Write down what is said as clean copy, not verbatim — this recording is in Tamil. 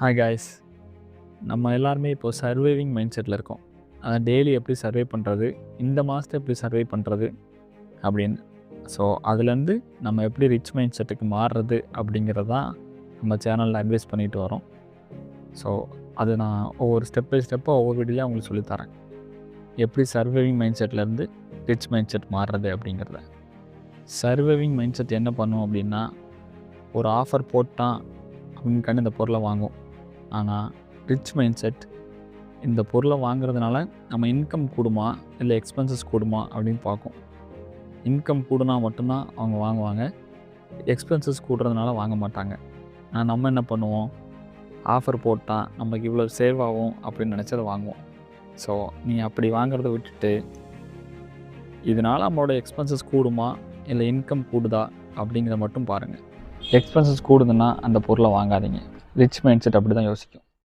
ஹாய் காய்ஸ், நம்ம எல்லாருமே இப்போ சர்வைவிங் மைண்ட் செட்டில் இருக்கோம். டெய்லி எப்படி சர்வை பண்ணுறது, இந்த மாதத்தை எப்படி சர்வை பண்ணுறது அப்படின்னு. ஸோ அதுலேருந்து நம்ம எப்படி ரிச் மைண்ட் செட்டுக்கு மாறுறது அப்படிங்கிறது தான் நம்ம சேனலில் அட்வைஸ் பண்ணிட்டு வரோம். ஸோ அது நான் ஒவ்வொரு ஸ்டெப் பை ஸ்டெப்பாக ஒவ்வொரு வீடியோவில் உங்களுக்கு சொல்லித்தரேன். எப்படி சர்வைவிங் மைண்ட் செட்லேருந்து ரிச் மைண்ட் செட் மாறுறது அப்படிங்கிறத. சர்வைவிங் மைண்ட் செட் என்ன பண்ணும் அப்படின்னா, ஒரு ஆஃபர் போட்டான் அப்படின்னு இந்த பொருளை வாங்கும். ஆனால் ரிச் மைண்ட் செட் இந்த பொருளை வாங்குறதுனால நம்ம இன்கம் கூடுமா இல்லை எக்ஸ்பென்சஸ் கூடுமா அப்படின்னு பார்க்கும். இன்கம் கூடுனா மட்டும்தான் அவங்க வாங்குவாங்க, எக்ஸ்பென்சஸ் கூடுறதுனால வாங்க மாட்டாங்க. ஆனால் நம்ம என்ன பண்ணுவோம், ஆஃபர் போட்டால் நமக்கு இவ்வளோ சேவ் ஆகும் அப்படின்னு நினச்சி அதை வாங்குவோம். ஸோ நீ அப்படி வாங்குறத விட்டுட்டு இதனால் நம்மளோட எக்ஸ்பென்சஸ் கூடுமா இல்லை இன்கம் கூடுதா அப்படிங்கிறத மட்டும் பாருங்கள். எக்ஸ்பென்சஸ் கூடுதுன்னா அந்த பொருளை வாங்காதீங்க. ரிச் மைண்ட் செட் அப்படி தான் யோசிக்கும்.